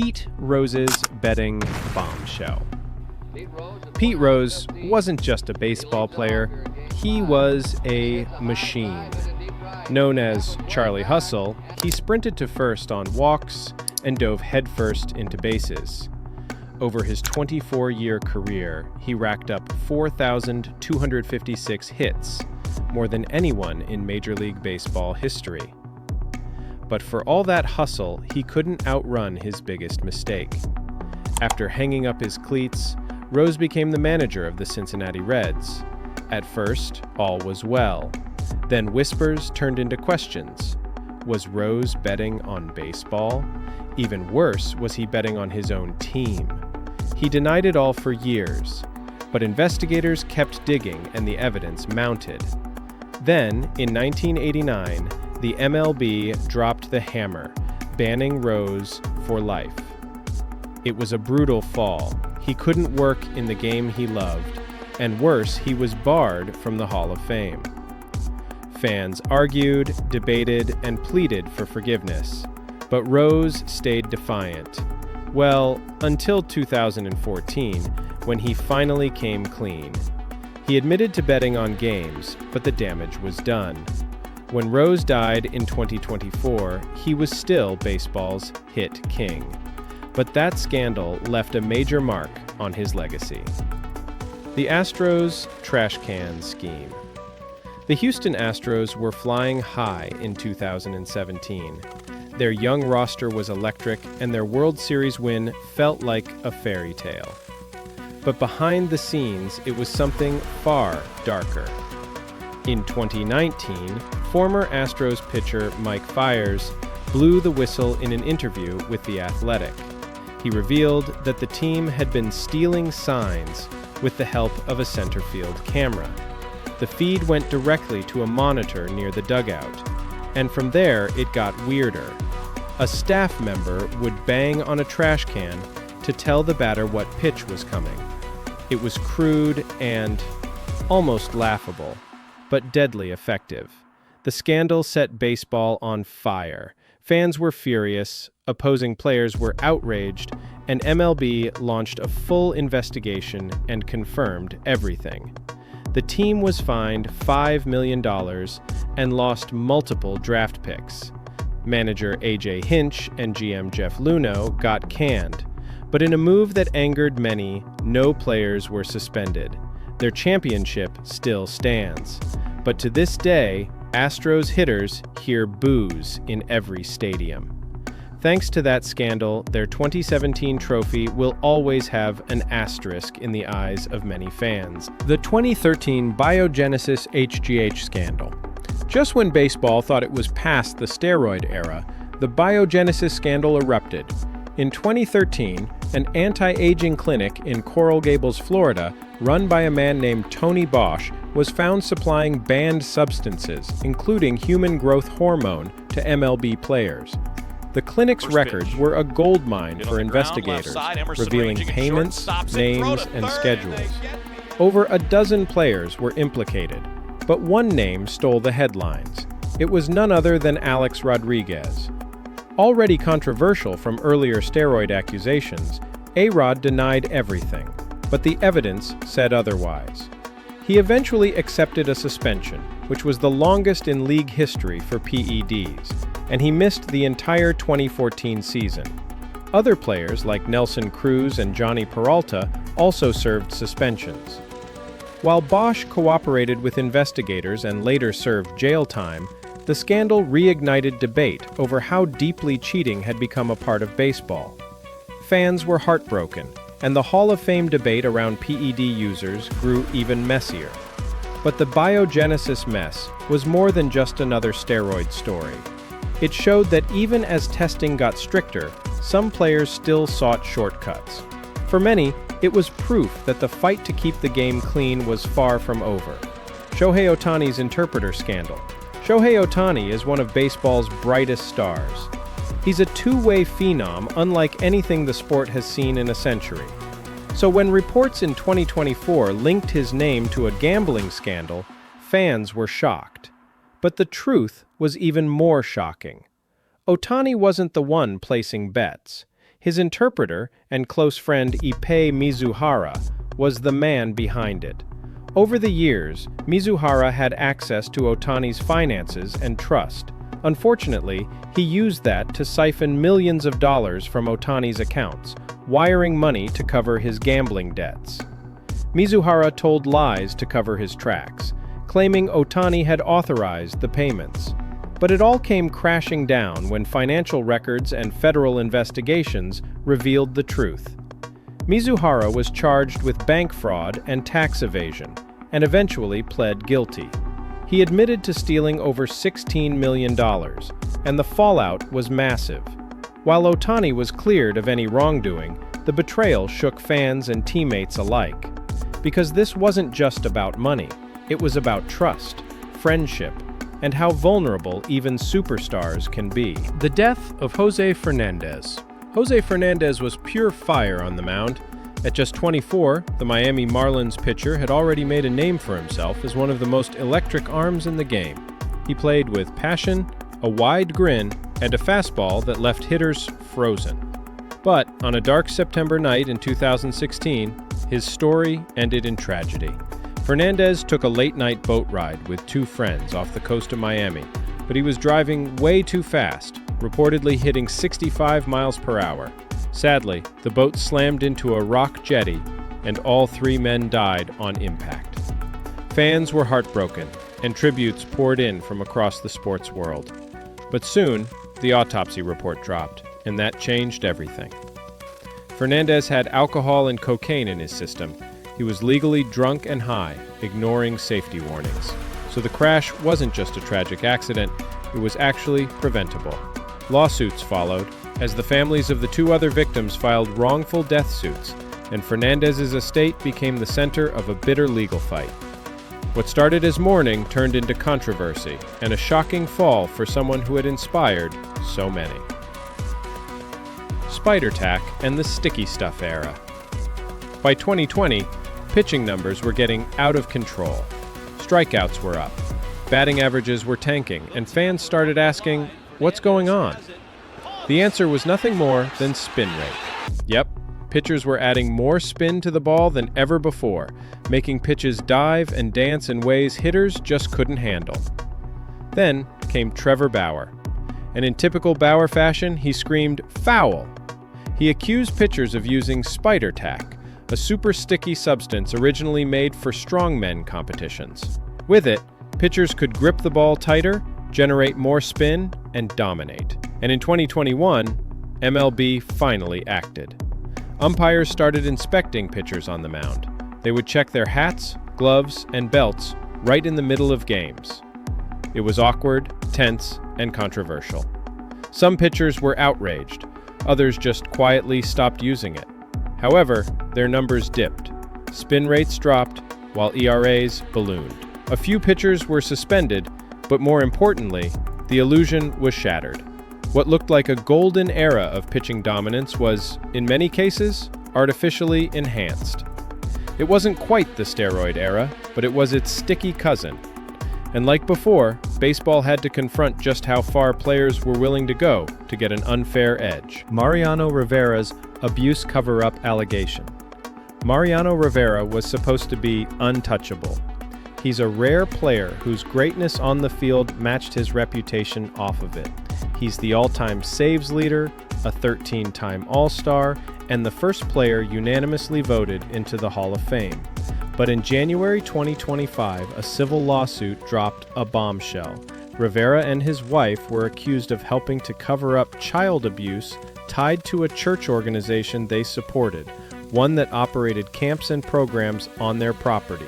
Pete Rose's betting bombshell. Pete Rose wasn't just a baseball player, he was a machine. Known as Charlie Hustle, he sprinted to first on walks and dove headfirst into bases. Over his 24-year career, he racked up 4,256 hits, more than anyone in Major League Baseball history. But for all that hustle, he couldn't outrun his biggest mistake. After hanging up his cleats, Rose became the manager of the Cincinnati Reds. At first, all was well. Then whispers turned into questions. Was Rose betting on baseball? Even worse, was he betting on his own team? He denied it all for years, but investigators kept digging and the evidence mounted. Then, in 1989, the MLB dropped the hammer, banning Rose for life. It was a brutal fall. He couldn't work in the game he loved, and worse, he was barred from the Hall of Fame. Fans argued, debated, and pleaded for forgiveness, but Rose stayed defiant. Well, until 2014, when he finally came clean. He admitted to betting on games, but the damage was done. When Rose died in 2024, he was still baseball's hit king. But that scandal left a major mark on his legacy. The Astros trash can scheme. The Houston Astros were flying high in 2017. Their young roster was electric, and their World Series win felt like a fairy tale. But behind the scenes, it was something far darker. In 2019, former Astros pitcher Mike Fiers blew the whistle in an interview with The Athletic. He revealed that the team had been stealing signs with the help of a center field camera. The feed went directly to a monitor near the dugout, and from there it got weirder. A staff member would bang on a trash can to tell the batter what pitch was coming. It was crude and almost laughable, but deadly effective. The scandal set baseball on fire. Fans were furious, opposing players were outraged, and MLB launched a full investigation and confirmed everything. The team was fined $5 million and lost multiple draft picks. Manager A.J. Hinch and GM Jeff Luhnow got canned, but in a move that angered many, no players were suspended. Their championship still stands. But to this day, Astros hitters hear boos in every stadium. Thanks to that scandal, their 2017 trophy will always have an asterisk in the eyes of many fans. The 2013 Biogenesis HGH scandal. Just when baseball thought it was past the steroid era, the Biogenesis scandal erupted. In 2013, an anti-aging clinic in Coral Gables, Florida, run by a man named Tony Bosch, was found supplying banned substances, including human growth hormone, to MLB players. The clinic's records were a goldmine for investigators, revealing payments, names, and schedules. Over a dozen players were implicated, but one name stole the headlines. It was none other than Alex Rodriguez. Already controversial from earlier steroid accusations, A-Rod denied everything, but the evidence said otherwise. He eventually accepted a suspension, which was the longest in league history for PEDs, and he missed the entire 2014 season. Other players like Nelson Cruz and Johnny Peralta also served suspensions. While Bosch cooperated with investigators and later served jail time, the scandal reignited debate over how deeply cheating had become a part of baseball. Fans were heartbroken, and the Hall of Fame debate around PED users grew even messier. But the Biogenesis mess was more than just another steroid story. It showed that even as testing got stricter, some players still sought shortcuts. For many, it was proof that the fight to keep the game clean was far from over. Shohei Ohtani's interpreter scandal. Shohei Ohtani is one of baseball's brightest stars. He's a two-way phenom unlike anything the sport has seen in a century. So when reports in 2024 linked his name to a gambling scandal, fans were shocked. But the truth was even more shocking. Ohtani wasn't the one placing bets. His interpreter and close friend Ipei Mizuhara was the man behind it. Over the years, Mizuhara had access to Ohtani's finances and trust. Unfortunately, he used that to siphon millions of dollars from Ohtani's accounts, wiring money to cover his gambling debts. Mizuhara told lies to cover his tracks, claiming Ohtani had authorized the payments. But it all came crashing down when financial records and federal investigations revealed the truth. Mizuhara was charged with bank fraud and tax evasion, and eventually pled guilty. He admitted to stealing over $16 million, and the fallout was massive. While Ohtani was cleared of any wrongdoing, the betrayal shook fans and teammates alike. Because this wasn't just about money, it was about trust, friendship, and how vulnerable even superstars can be. The death of Jose Fernandez. Jose Fernandez was pure fire on the mound. At just 24, the Miami Marlins pitcher had already made a name for himself as one of the most electric arms in the game. He played with passion, a wide grin, and a fastball that left hitters frozen. But on a dark September night in 2016, his story ended in tragedy. Fernandez took a late-night boat ride with two friends off the coast of Miami, but he was driving way too fast, reportedly hitting 65 miles per hour. Sadly, the boat slammed into a rock jetty, and all three men died on impact. Fans were heartbroken, and tributes poured in from across the sports world. But soon, the autopsy report dropped, and that changed everything. Fernandez had alcohol and cocaine in his system. He was legally drunk and high, ignoring safety warnings. So the crash wasn't just a tragic accident, it was actually preventable. Lawsuits followed, as the families of the two other victims filed wrongful death suits, and Fernandez's estate became the center of a bitter legal fight. What started as mourning turned into controversy, and a shocking fall for someone who had inspired so many. Spider tack and the sticky stuff era. By 2020, pitching numbers were getting out of control. Strikeouts were up, batting averages were tanking, and fans started asking, what's going on? The answer was nothing more than spin rate. Yep, pitchers were adding more spin to the ball than ever before, making pitches dive and dance in ways hitters just couldn't handle. Then came Trevor Bauer, and in typical Bauer fashion, he screamed, "Foul!" He accused pitchers of using spider tack, a super sticky substance originally made for strongmen competitions. With it, pitchers could grip the ball tighter, generate more spin, and dominate. And in 2021, MLB finally acted. Umpires started inspecting pitchers on the mound. They would check their hats, gloves, and belts right in the middle of games. It was awkward, tense, and controversial. Some pitchers were outraged. Others just quietly stopped using it. However, their numbers dipped. Spin rates dropped, while ERAs ballooned. A few pitchers were suspended, but more importantly, the illusion was shattered. What looked like a golden era of pitching dominance was, in many cases, artificially enhanced. It wasn't quite the steroid era, but it was its sticky cousin. And like before, baseball had to confront just how far players were willing to go to get an unfair edge. Mariano Rivera's abuse cover-up allegation. Mariano Rivera was supposed to be untouchable. He's a rare player whose greatness on the field matched his reputation off of it. He's the all-time saves leader, a 13-time All-Star, and the first player unanimously voted into the Hall of Fame. But in January 2025, a civil lawsuit dropped a bombshell. Rivera and his wife were accused of helping to cover up child abuse tied to a church organization they supported, one that operated camps and programs on their property.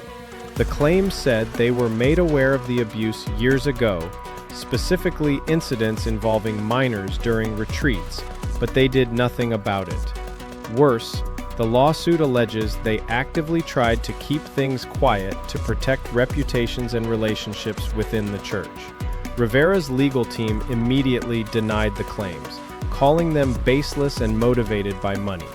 The claim said they were made aware of the abuse years ago, specifically incidents involving minors during retreats, but they did nothing about it. Worse, the lawsuit alleges they actively tried to keep things quiet to protect reputations and relationships within the church. Rivera's legal team immediately denied the claims, calling them baseless and motivated by money.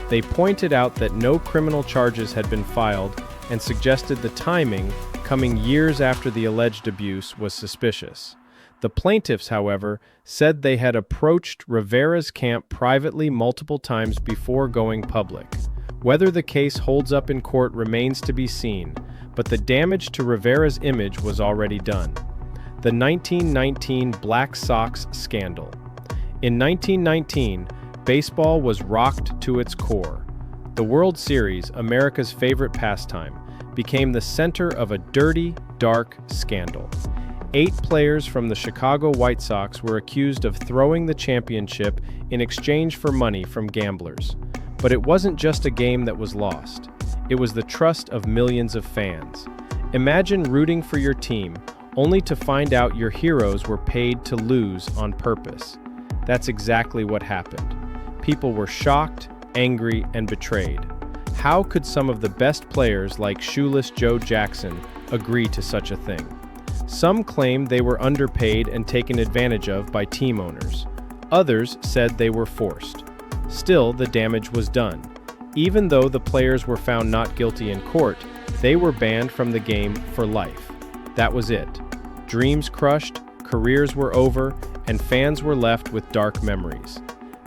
They pointed out that no criminal charges had been filed and suggested the timing, coming years after the alleged abuse, was suspicious. The plaintiffs, however, said they had approached Rivera's camp privately multiple times before going public. Whether the case holds up in court remains to be seen, but the damage to Rivera's image was already done. The 1919 Black Sox scandal. In 1919, baseball was rocked to its core. The World Series, America's favorite pastime, became the center of a dirty, dark scandal. 8 players from the Chicago White Sox were accused of throwing the championship in exchange for money from gamblers. But it wasn't just a game that was lost. It was the trust of millions of fans. Imagine rooting for your team, only to find out your heroes were paid to lose on purpose. That's exactly what happened. People were shocked, angry, and betrayed. How could some of the best players like Shoeless Joe Jackson agree to such a thing? Some claimed they were underpaid and taken advantage of by team owners. Others said they were forced. Still, the damage was done. Even though the players were found not guilty in court, they were banned from the game for life. That was it. Dreams crushed, careers were over, and fans were left with dark memories.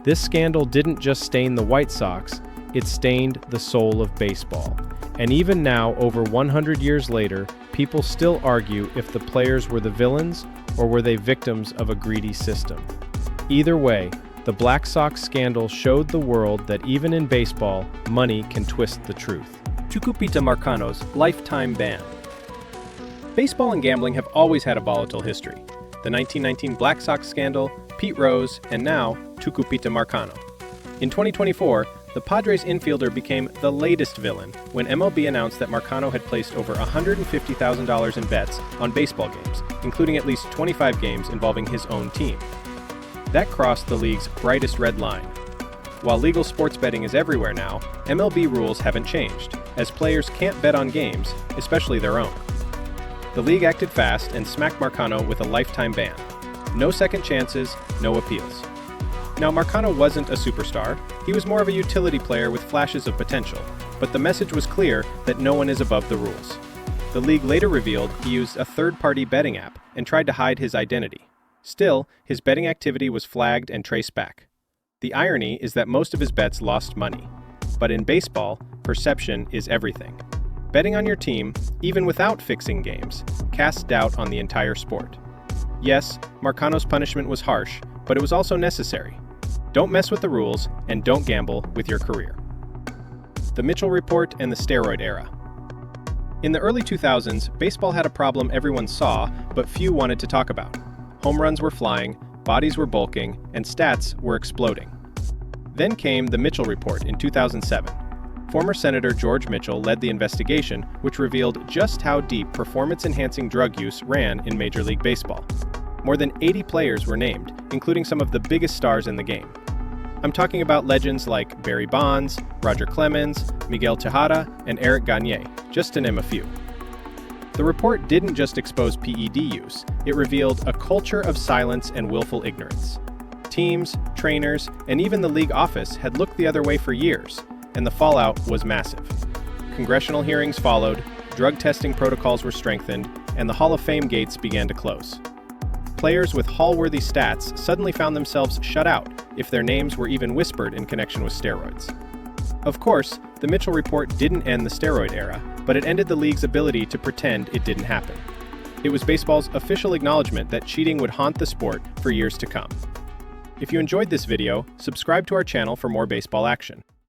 This scandal didn't just stain the White Sox, it stained the soul of baseball. And even now, over 100 years later, people still argue if the players were the villains or were they victims of a greedy system. Either way, the Black Sox scandal showed the world that even in baseball, money can twist the truth. Tucupita Marcano's lifetime ban. Baseball and gambling have always had a volatile history. The 1919 Black Sox scandal, Pete Rose, and now Tucupita Marcano. In 2024, the Padres infielder became the latest villain when MLB announced that Marcano had placed over $150,000 in bets on baseball games, including at least 25 games involving his own team. That crossed the league's brightest red line. While legal sports betting is everywhere now, MLB rules haven't changed, as players can't bet on games, especially their own. The league acted fast and smacked Marcano with a lifetime ban. No second chances, no appeals. Now, Marcano wasn't a superstar. He was more of a utility player with flashes of potential, but the message was clear that no one is above the rules. The league later revealed he used a third-party betting app and tried to hide his identity. Still, his betting activity was flagged and traced back. The irony is that most of his bets lost money. But in baseball, perception is everything. Betting on your team, even without fixing games, casts doubt on the entire sport. Yes, Marcano's punishment was harsh, but it was also necessary. Don't mess with the rules, and don't gamble with your career. The Mitchell Report and the steroid era. In the early 2000s, baseball had a problem everyone saw, but few wanted to talk about. Home runs were flying, bodies were bulking, and stats were exploding. Then came the Mitchell Report in 2007. Former Senator George Mitchell led the investigation, which revealed just how deep performance-enhancing drug use ran in Major League Baseball. More than 80 players were named, including some of the biggest stars in the game. I'm talking about legends like Barry Bonds, Roger Clemens, Miguel Tejada, and Eric Gagne, just to name a few. The report didn't just expose PED use, it revealed a culture of silence and willful ignorance. Teams, trainers, and even the league office had looked the other way for years, and the fallout was massive. Congressional hearings followed, drug testing protocols were strengthened, and the Hall of Fame gates began to close. Players with Hall-worthy stats suddenly found themselves shut out if their names were even whispered in connection with steroids. Of course, the Mitchell Report didn't end the steroid era, but it ended the league's ability to pretend it didn't happen. It was baseball's official acknowledgement that cheating would haunt the sport for years to come. If you enjoyed this video, subscribe to our channel for more baseball action.